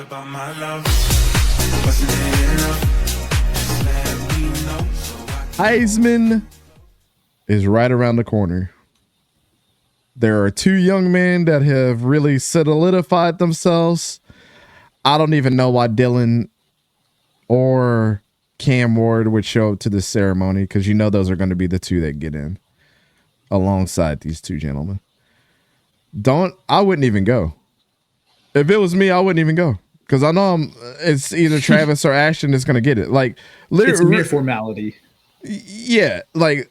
about my love? Wasn't it enough? Just let me know so Heisman is right around the corner. There are two young men that have really solidified themselves. I don't even know why Dylan or Cam Ward would show up to this ceremony, because you know those are going to be the two that get in alongside these two gentlemen. I wouldn't even go. If it was me, I wouldn't even go, because I know it's either Travis or Ashton that's going to get it. Like, literally, it's mere formality. Yeah, like,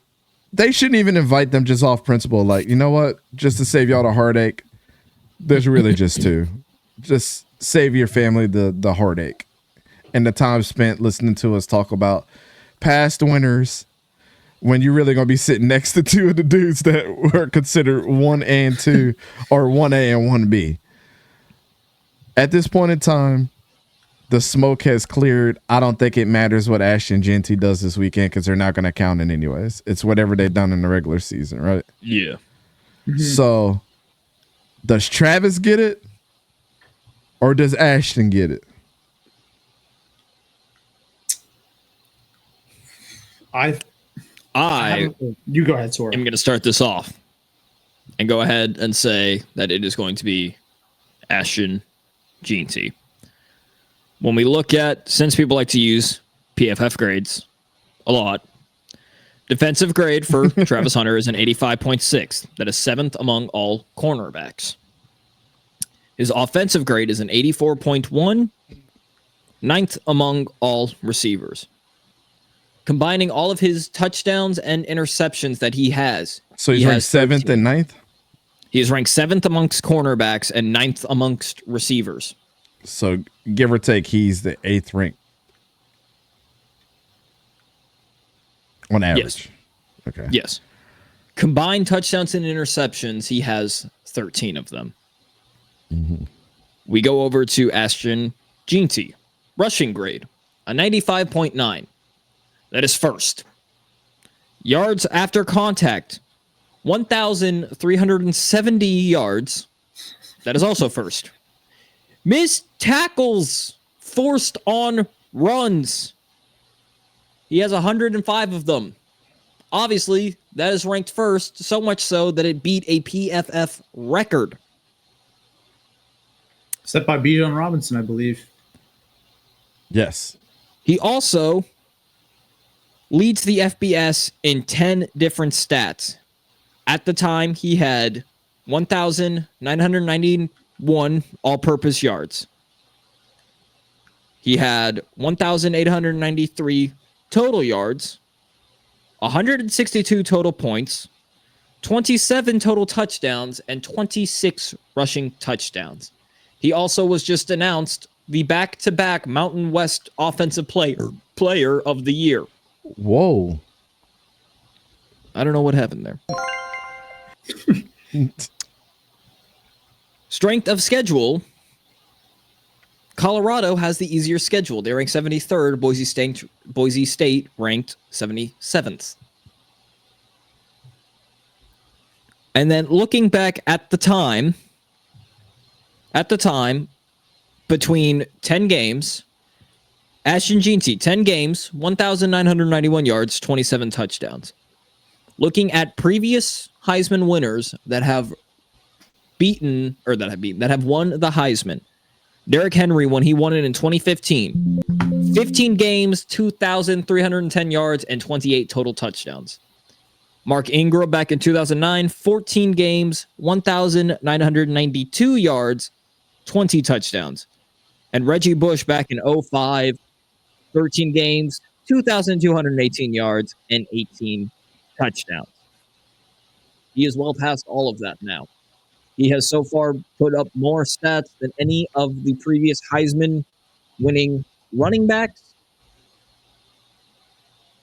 they shouldn't even invite them just off principle. Like, you know what? Just to save y'all the heartache, there's really just two. Just save your family the heartache and the time spent listening to us talk about past winners, when you're really going to be sitting next to two of the dudes that were considered 1A and 2 or 1A and 1B. At this point in time, the smoke has cleared. I don't think it matters what Ashton Jeanty does this weekend, because they're not going to count it anyways. It's whatever they've done in the regular season, right? Yeah. Mm-hmm. So, does Travis get it, or does Ashton get it? You go ahead, Sora. I'm going to start this off and go ahead and say that it is going to be Ashton Jeanty. When we look at, since people like to use PFF grades a lot, defensive grade for Travis Hunter is an 85.6. That is 7th among all cornerbacks. His offensive grade is an 84.1, 9th among all receivers. Combining all of his touchdowns and interceptions that he has. So he's ranked 7th and 9th? He is ranked 7th amongst cornerbacks and 9th amongst receivers. So, give or take, he's the 8th rank on average. Yes. Okay. Yes. Combined touchdowns and interceptions, he has 13 of them. Mm-hmm. We go over to Ashton Jeanty. Rushing grade, a 95.9. That is first. Yards after contact, 1,370 yards. That is also first. Missed tackles forced on runs. He has 105 of them. Obviously, that is ranked first, so much so that it beat a PFF record. Set by Bijan Robinson, I believe. Yes. He also leads the FBS in 10 different stats. At the time, he had 1,991 all-purpose yards. He had 1,893 total yards, 162 total points, 27 total touchdowns, and 26 rushing touchdowns. He also was just announced the back-to-back Mountain West Offensive Player of the Year. Whoa. I don't know what happened there. Strength of schedule. Colorado has the easier schedule. They rank 73rd. Boise State ranked 77th. And then looking back at the time, between 10 games, Ashton Jeanty, 10 games, 1,991 yards, 27 touchdowns. Looking at previous Heisman winners that have won the Heisman. Derrick Henry, when he won it in 2015, 15 games, 2,310 yards, and 28 total touchdowns. Mark Ingram back in 2009, 14 games, 1,992 yards, 20 touchdowns. And Reggie Bush back in 2005, 13 games, 2,218 yards, and 18 touchdowns. He is well past all of that now. He has so far put up more stats than any of the previous Heisman winning running backs.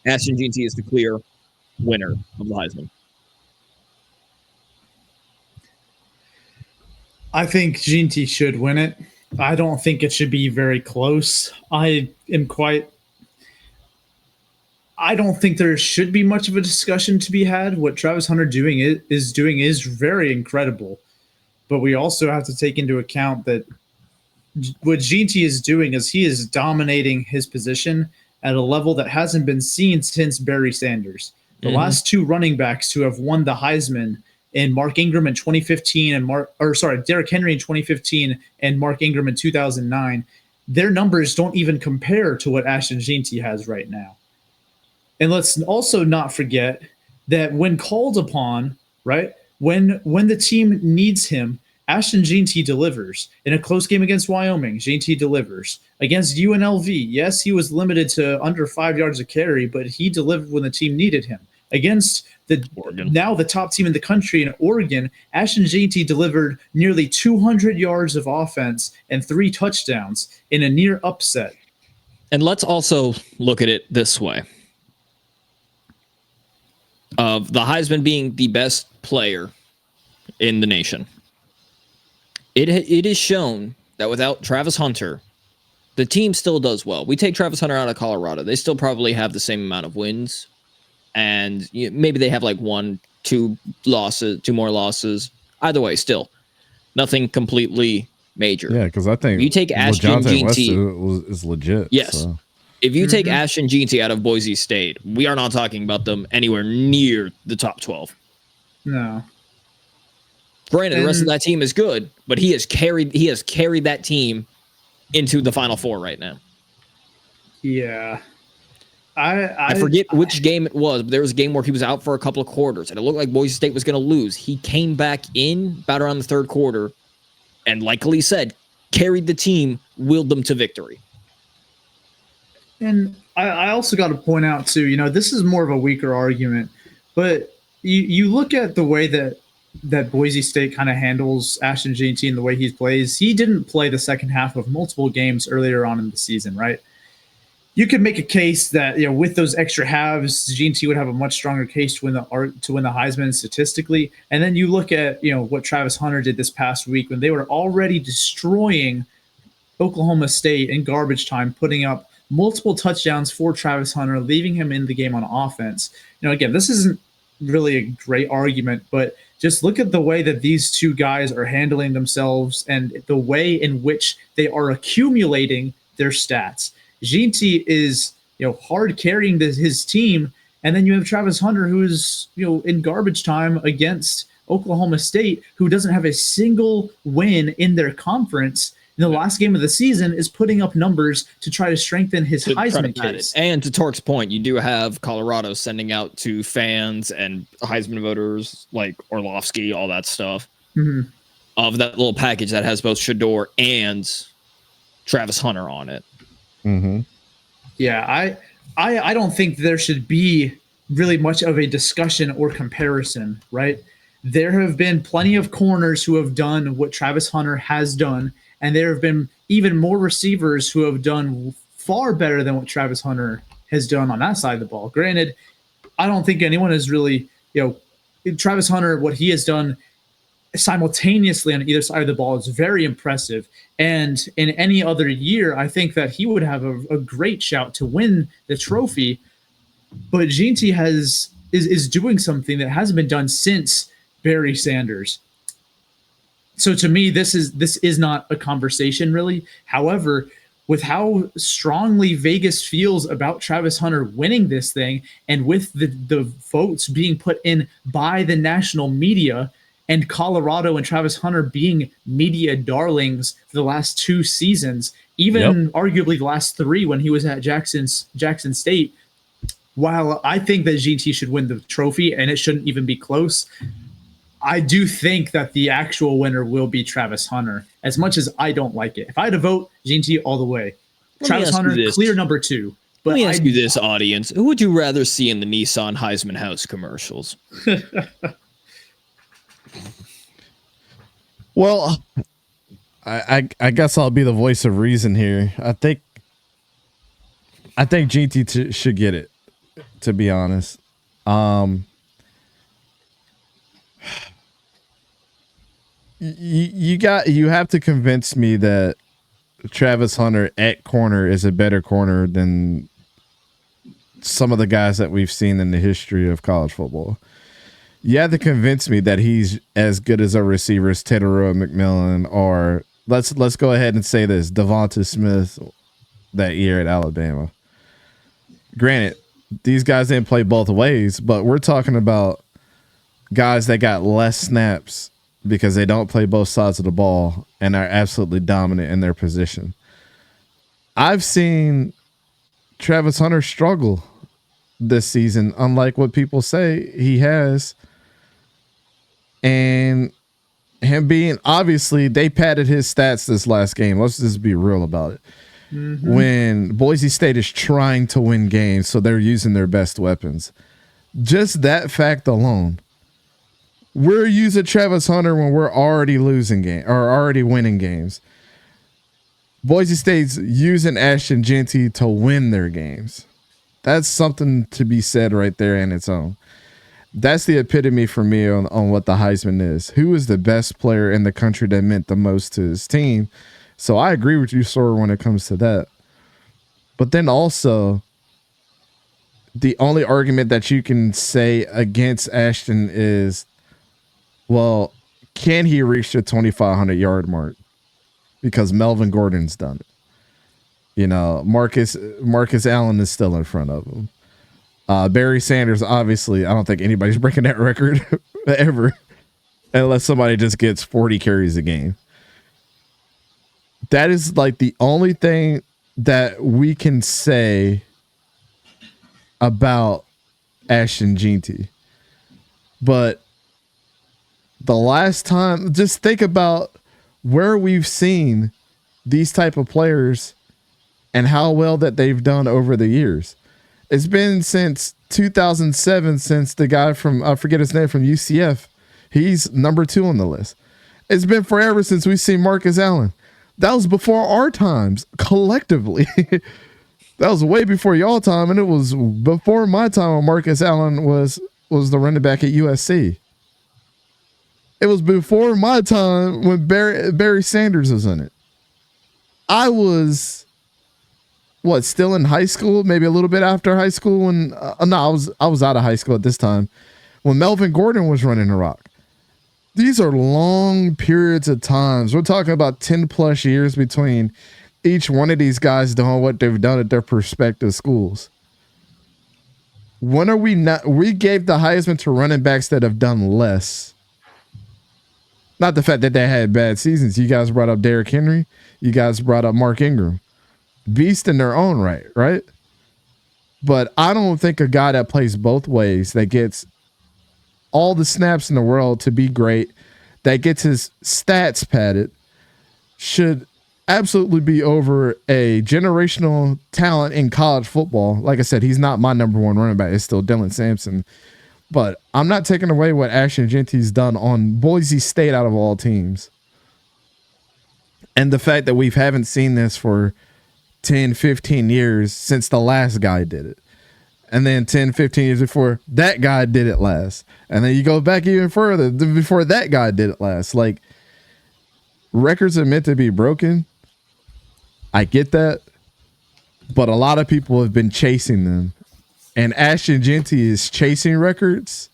Ashton Jeanty is the clear winner of the Heisman. I think Jeanty should win it. I don't think it should be very close. I don't think there should be much of a discussion to be had. What Travis Hunter is very incredible. But we also have to take into account that what Jeanty is doing is he is dominating his position at a level that hasn't been seen since Barry Sanders. The last two running backs who have won the Heisman in Mark Ingram in 2015 and Derrick Henry in 2015 and Mark Ingram in 2009, their numbers don't even compare to what Ashton Jeanty has right now. And let's also not forget that when called upon, right, when the team needs him, Ashton Jeanty delivers. In a close game against Wyoming, Jeanty delivers. Against UNLV, yes, he was limited to under 5 yards a carry, but he delivered when the team needed him. Against now the top team in the country in Oregon, Ashton Jeanty delivered nearly 200 yards of offense and 3 touchdowns in a near upset. And let's also look at it this way. Of the Heisman being the best player in the nation, it is shown that without Travis Hunter, the team still does well. We take Travis Hunter out of Colorado, they still probably have the same amount of wins, and maybe they have like 2 more losses. Either way, still nothing completely major. Yeah, because I think you take Ashton Jeanty is legit. Yes. So. If you take Ashton Jeanty out of Boise State, we are not talking about them anywhere near the top 12. No. Granted, the rest of that team is good, but he has carried that team into the Final Four right now. Yeah. I forget which game it was, but there was a game where he was out for a couple of quarters, and it looked like Boise State was going to lose. He came back in about around the third quarter, and like Lee said, carried the team, willed them to victory. And I also got to point out, too, this is more of a weaker argument, but you look at the way that Boise State kind of handles Ashton Jeanty and the way he plays. He didn't play the second half of multiple games earlier on in the season, right? You could make a case that with those extra halves, Jeanty would have a much stronger case to win the Heisman statistically. And then you look at what Travis Hunter did this past week when they were already destroying Oklahoma State in garbage time, putting up multiple touchdowns for Travis Hunter, leaving him in the game on offense. Again, this isn't really a great argument, but just look at the way that these two guys are handling themselves and the way in which they are accumulating their stats. Jeanty is, hard carrying his team, and then you have Travis Hunter, who is, in garbage time against Oklahoma State, who doesn't have a single win in their conference. In the last game of the season, is putting up numbers to try to strengthen his Heisman case. And to Torque's point, you do have Colorado sending out to fans and Heisman voters like Orlovsky, all that stuff, of that little package that has both Shedeur and Travis Hunter on it. Yeah, I don't think there should be really much of a discussion or comparison, right? There have been plenty of corners who have done what Travis Hunter has done, and there have been even more receivers who have done far better than what Travis Hunter has done on that side of the ball. Granted, I don't think anyone has really, Travis Hunter, what he has done simultaneously on either side of the ball is very impressive. And in any other year, I think that he would have a great shout to win the trophy. But Jeanty is doing something that hasn't been done since Barry Sanders. So to me, this is not a conversation really. However, with how strongly Vegas feels about Travis Hunter winning this thing, and with the votes being put in by the national media, and Colorado and Travis Hunter being media darlings for the last 2 seasons, even arguably the last 3 when he was at Jackson State, while I think that Jeanty should win the trophy and it shouldn't even be close, I do think that the actual winner will be Travis Hunter, as much as I don't like it. If I had to vote, Jeanty all the way. Travis Hunter, clear number 2. But let me ask you this, audience. Who would you rather see in the Nissan Heisman House commercials? Well, I guess I'll be the voice of reason here. I think Jeanty should get it, to be honest. You have to convince me that Travis Hunter at corner is a better corner than some of the guys that we've seen in the history of college football. You have to convince me that he's as good as a receiver as Tetairoa McMillan or let's go ahead and say this: Devonta Smith that year at Alabama. Granted, these guys didn't play both ways, but we're talking about guys that got less snaps because they don't play both sides of the ball and are absolutely dominant in their position. I've seen Travis Hunter struggle this season, unlike what people say he has. And him being, obviously, they padded his stats this last game. Let's just be real about it. Mm-hmm. When Boise State is trying to win games, so they're using their best weapons. Just that fact alone. We're using Travis Hunter when we're already losing game or already winning games. Boise State's using Ashton Jeanty to win their games. That's something to be said right there in its own. That's the epitome for me on what the Heisman is. Who is the best player in the country that meant the most to his team? So I agree with you, Sora, when it comes to that. But then also, the only argument that you can say against Ashton is, well, can he reach the 2,500 yard mark? Because Melvin Gordon's done it. You know, Marcus Allen is still in front of him. Barry Sanders, obviously, I don't think anybody's breaking that record ever, unless somebody just gets 40 carries a game. That is like the only thing that we can say about Ashton Jeanty. But the last time, just think about where we've seen these type of players and how well that they've done over the years. It's been since 2007 since the guy from, I forget his name, from UCF. He's number 2 on the list. It's been forever since we've seen Marcus Allen. That was before our times, collectively. That was way before y'all time, and it was before my time when Marcus Allen was the running back at USC. It was before my time when Barry Sanders was in it. I was, still in high school, maybe a little bit after high school when, I was out of high school at this time, when Melvin Gordon was running the rock. These are long periods of times. We're talking about 10 plus years between each one of these guys doing what they've done at their respective schools. When are we not? We gave the Heisman to running backs that have done less. Not the fact that they had bad seasons. You guys brought up Derrick Henry. You guys brought up Mark Ingram. Beast in their own right, right? But I don't think a guy that plays both ways, that gets all the snaps in the world to be great, that gets his stats padded, should absolutely be over a generational talent in college football. Like I said, he's not my number 1 running back. It's still Dylan Sampson. But I'm not taking away what Ashton Jeanty's done on Boise State out of all teams. And the fact that we haven't seen this for 10, 15 years since the last guy did it. And then 10, 15 years before that guy did it last. And then you go back even further before that guy did it last. Like, records are meant to be broken. I get that. But a lot of people have been chasing them. And Ashton Jeanty is chasing records,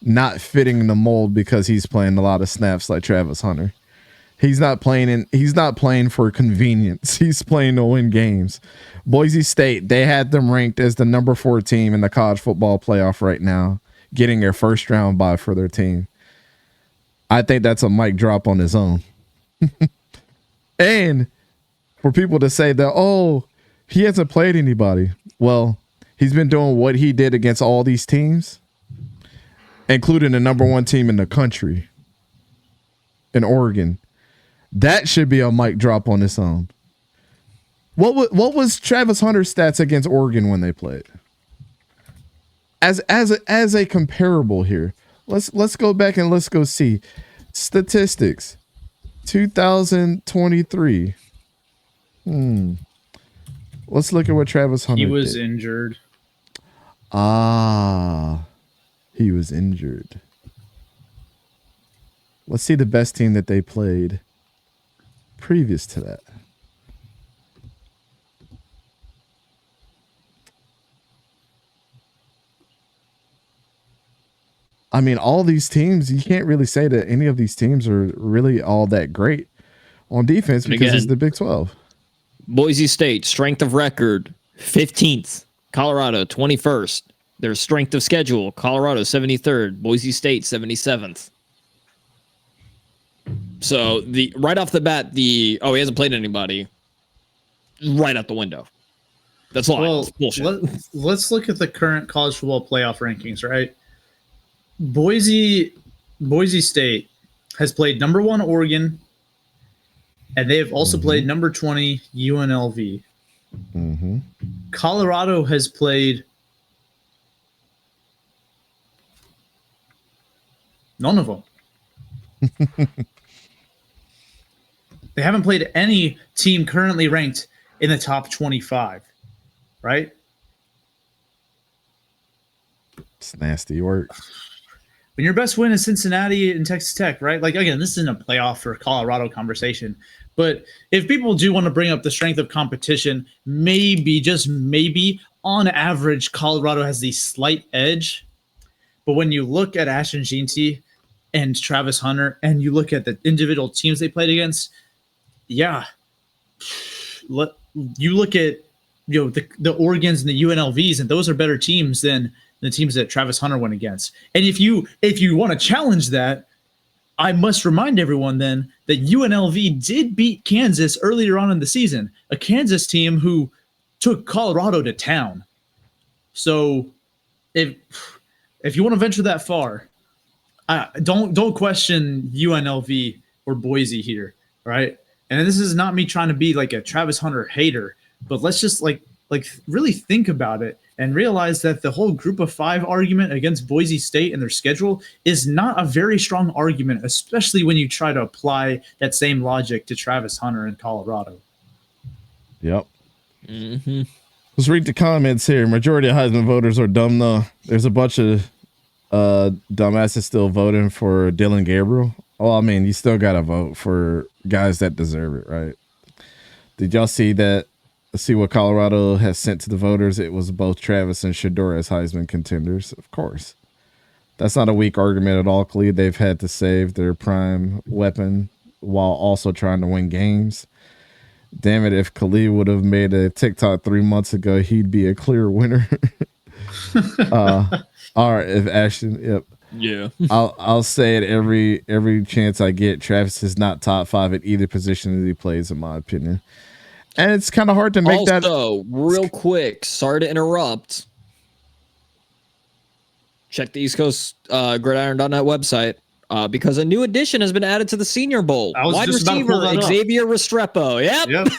not fitting the mold because he's playing a lot of snaps like Travis Hunter. He's not playing for convenience. He's playing to win games. Boise State, they had them ranked as the number 4 team in the college football playoff right now, getting their first round bye for their team. I think that's a mic drop on his own. And for people to say that, oh, he hasn't played anybody. Well, he's been doing what he did against all these teams, including the number 1 team in the country in Oregon. That should be a mic drop on its own. What was Travis Hunter's stats against Oregon when they played? As a comparable here, let's go back and let's go see statistics. 2023. Let's look at what Travis Hunter did. He was injured. He was injured. Let's see the best team that they played previous to that. I mean, all these teams, you can't really say that any of these teams are really all that great. on defense because again, it's the Big 12. Boise State, strength of record, 15th. Colorado, 21st. Their strength of schedule, Colorado, 73rd. Boise State, 77th. So right off the bat, he hasn't played anybody. Right out the window. That's all. Well, Bullshit. let's look at the current college football playoff rankings, right? Boise State has played number 1 Oregon, and they have also played number 20 UNLV. Mm-hmm. Colorado has played none of them. They haven't played any team currently ranked in the top 25, right? It's nasty work. When your best win is Cincinnati and Texas Tech, right? Like, again, this isn't a playoff or Colorado conversation, but if people do want to bring up the strength of competition, maybe, just maybe, on average, Colorado has the slight edge. But when you look at Ashton Jeanty and Travis Hunter, and you look at the individual teams they played against, yeah, you look at the Oregons and the UNLVs, and those are better teams than the teams that Travis Hunter went against. And if you want to challenge that, I must remind everyone then that UNLV did beat Kansas earlier on in the season, a Kansas team who took Colorado to town. So if you want to venture that far, don't question UNLV or Boise here, right? And this is not me trying to be like a Travis Hunter hater, but let's just like really think about it and realize that the whole group of 5 argument against Boise State and their schedule is not a very strong argument, especially when you try to apply that same logic to Travis Hunter in Colorado. Yep. Mm-hmm. Let's read the comments here. Majority of Heisman voters are dumb, though. There's a bunch of dumbasses still voting for Dylan Gabriel. Oh, I mean, you still got to vote for guys that deserve it, right? Did y'all see that? See what Colorado has sent to the voters? It was both Travis and Shedeur as Heisman contenders, of course. That's not a weak argument at all, Lee. They've had to save their prime weapon while also trying to win games. Damn it, if Khalid would have made a TikTok 3 months ago, he'd be a clear winner. All right, if Ashton, yep. Yeah. I'll say it every chance I get. Travis is not top 5 at either position that he plays, in my opinion. And it's kind of hard to make that. Also, real quick, sorry to interrupt. Check the East Coast Gridiron.net website because a new addition has been added to the Senior Bowl. Wide receiver Xavier Restrepo. Yep.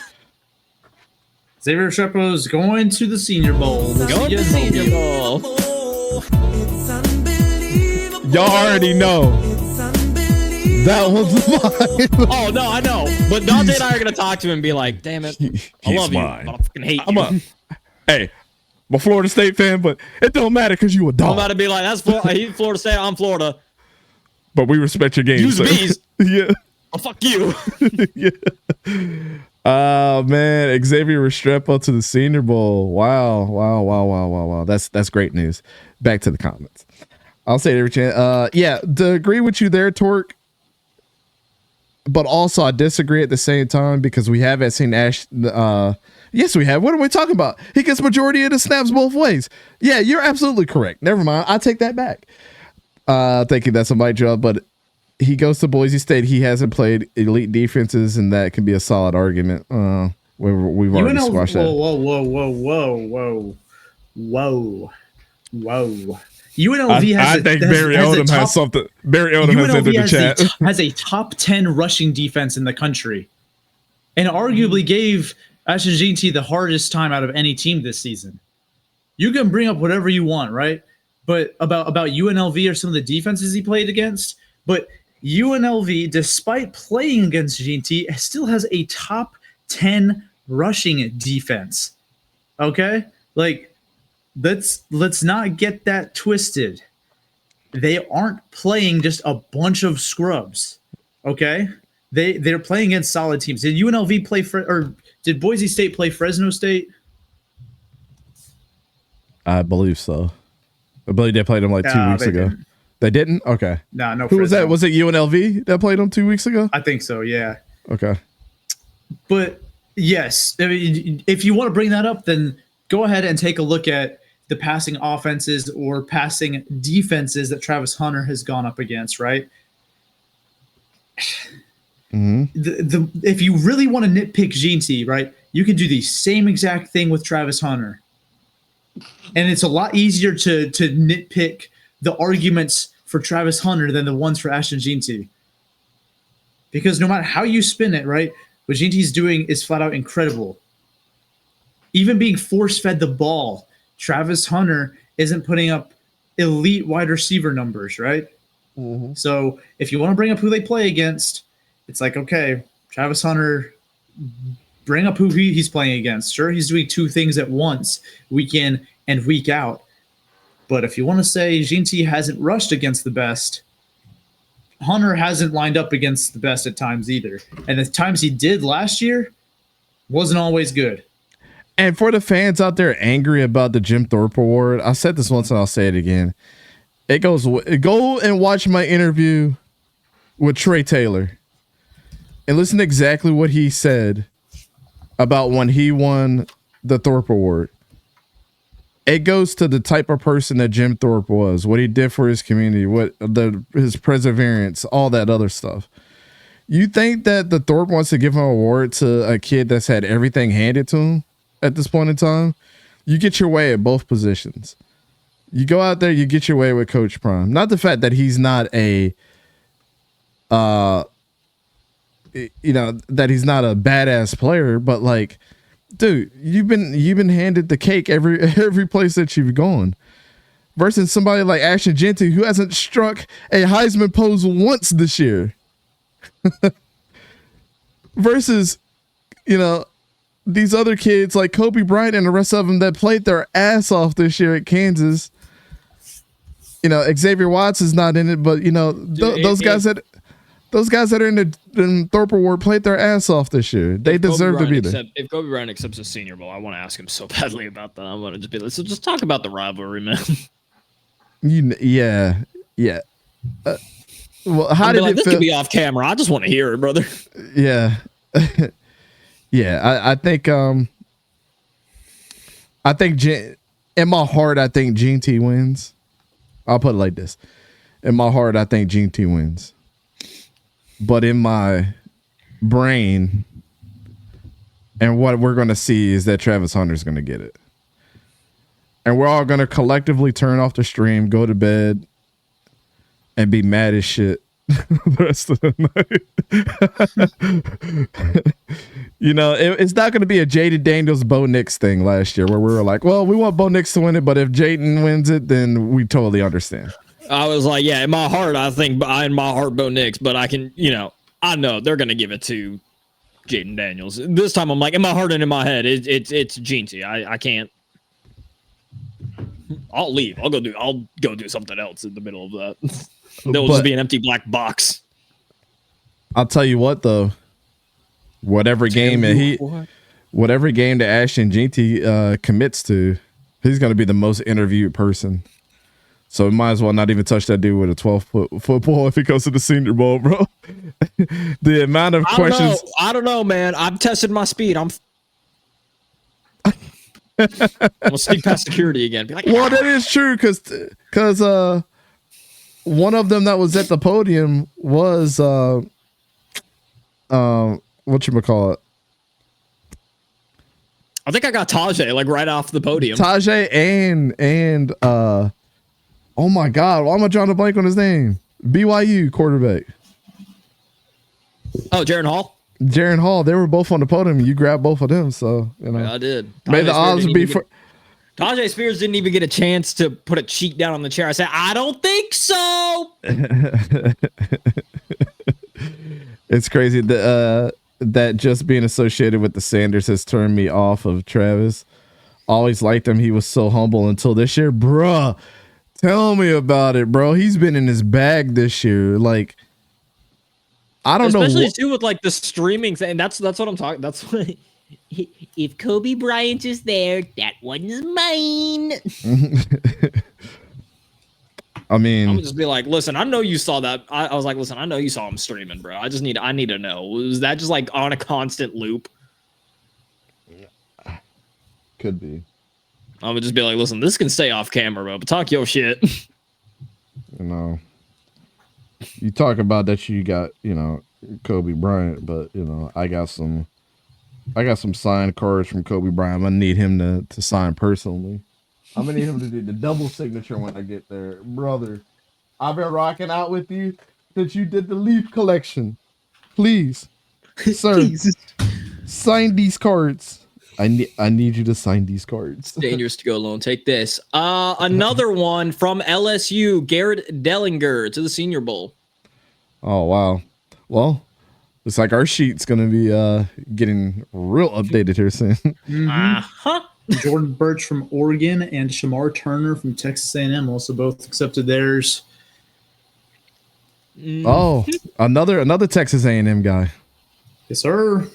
Xavier Restrepo is going to the Senior Bowl. Going to the Senior Bowl. Y'all already know. That one's mine. Oh, no, I know. But Dante and I are going to talk to him and be like, damn it. I love mine. you, but I fucking hate you. Hey, I'm a Florida State fan, but it don't matter because you a dog. I'm about to be like, he's Florida State, I'm Florida. But we respect your game. Use the bees. Yeah. Oh, fuck you. Yeah. Oh, man. Xavier Restrepo to the Senior Bowl. Wow. That's great news. Back to the comments. I'll say it every chance. Yeah, to agree with you there, Torque. But also, I disagree at the same time because we haven't seen Ash. Yes, we have. What are we talking about? He gets majority of the snaps both ways. Yeah, you're absolutely correct. Never mind. I take that back. Thank you. That's a mic drop. But he goes to Boise State. He hasn't played elite defenses, and that can be a solid argument. We've already squashed that. Whoa. UNLV has. I think Barry Odom has something. Barry Odom has entered the chat. Has a top 10 rushing defense in the country, and arguably gave Ashton Jeanty the hardest time out of any team this season. You can bring up whatever you want, right? But about UNLV or some of the defenses he played against, but UNLV, despite playing against Jeanty, still has a top 10 rushing defense. Okay, like. Let's not get that twisted. They aren't playing just a bunch of scrubs. Okay? They're playing against solid teams. Did UNLV play or did Boise State play Fresno State? I believe so. I believe they played them like 2 weeks ago. Didn't. They didn't? Okay. No. Who was that? Was it UNLV that played them 2 weeks ago? I think so, yeah. Okay. But yes, I mean, if you want to bring that up, then go ahead and take a look at the passing offenses or passing defenses that Travis Hunter has gone up against, right? If you really want to nitpick Jeanty, right, you can do the same exact thing with Travis Hunter. And it's a lot easier to nitpick the arguments for Travis Hunter than the ones for Ashton Jeanty. Because no matter how you spin it, right, what Jeanty's doing is flat out incredible. Even being force-fed the ball, Travis Hunter isn't putting up elite wide receiver numbers, right? So if you want to bring up who they play against, it's like, okay, Travis Hunter, bring up who he's playing against. Sure, he's doing two things at once, week in and week out. But if you want to say Jeanty hasn't rushed against the best, Hunter hasn't lined up against the best at times either. And the times he did last year wasn't always good. And for the fans out there angry about the Jim Thorpe Award, I said this once and I'll say it again. It goes, go and watch my interview with Trey Taylor and listen to exactly what he said about when he won the Thorpe Award. It goes to the type of person that Jim Thorpe was, what he did for his community, his perseverance, all that other stuff. You think that the Thorpe wants to give an award to a kid that's had everything handed to him at this point in time? You get your way at both positions. You go out there, you get your way with Coach Prime. Not the fact that he's not that he's not a badass player, but like, dude, you've been handed the cake every place that you've gone. Versus somebody like Ashton Jeanty, who hasn't struck a Heisman pose once this year. Versus, these other kids like Kobe Bryant and the rest of them that played their ass off this year at Kansas. Xavier Watts is not in it, but those guys that are in the Thorpe Award played their ass off this year. They deserve to be there. If Kobe Bryant accepts a Senior Bowl, I want to ask him so badly about that. I want to just be like, so just talk about the rivalry, man. Yeah. Well, how did like, it this feel? could be off camera. I just want to hear it, brother. Yeah. Yeah, I think in my heart, I think Jeanty wins. I'll put it like this. In my heart, I think Jeanty wins. But in my brain, and what we're going to see is that Travis Hunter's going to get it. And we're all going to collectively turn off the stream, go to bed, and be mad as shit the rest of the night. It's not going to be a Jaden Daniels Bo Nix thing last year where we were like, well, we want Bo Nix to win it, but if Jaden wins it, then we totally understand. I was like, yeah, in my heart, I think Bo Nix, but I can, I know they're going to give it to Jaden Daniels. This time I'm like, in my heart and in my head, it's Jeanty. I can't. I'll leave. I'll go do something else in the middle of that. There'll just be an empty black box. I'll tell you what, though. Whatever game that Ashton Jeanty commits to, he's going to be the most interviewed person. So we might as well not even touch that dude with a 12-foot football if he goes to the Senior Bowl, bro. The amount of questions. I don't know, man. I've tested my speed. I'm gonna sneak past security again. Be like, well, that is true because one of them that was at the podium was whatchamacallit? I think I got Tajay like right off the podium. Tajay and oh my God, why am I drawing a blank on his name? BYU quarterback. Oh, Jaron Hall. Jaron Hall. They were both on the podium. You grabbed both of them, so Yeah, I did. May the odds be for. Tajay Spears didn't even get a chance to put a cheek down on the chair. I said, I don't think so. It's crazy that just being associated with the Sanders has turned me off of Travis. Always liked him. He was so humble until this year. Bruh, tell me about it, bro. He's been in his bag this year. Like, I don't know. Especially too with like the streaming thing. That's what I'm talking. That's what. If Kobe Bryant is there, that one's mine. I would mean, just be like, listen, I know you saw that. I was like, listen, I know you saw him streaming, bro. I need to know. Was that just like on a constant loop? could be. I would just be like, listen, this can stay off camera, bro, but talk your shit. You know, you talk about that you got, you know, Kobe Bryant, but you know, I got some signed cards from Kobe Bryant. I'm gonna need him to sign personally. I'm gonna need him to do the double signature when I get there, brother. I've been rocking out with you since you did the Leaf collection. Please, sir, Please. sign these cards. I need you to sign these cards. Dangerous to go alone. Take this. Another one from LSU, Garrett Dellinger to the Senior Bowl. Oh wow. Well, looks like our sheet's gonna be getting real updated here soon. Uh-huh. Jordan Birch from Oregon and Shamar Turner from Texas A&M also both accepted theirs. Oh, another Texas A&M guy. Yes, sir.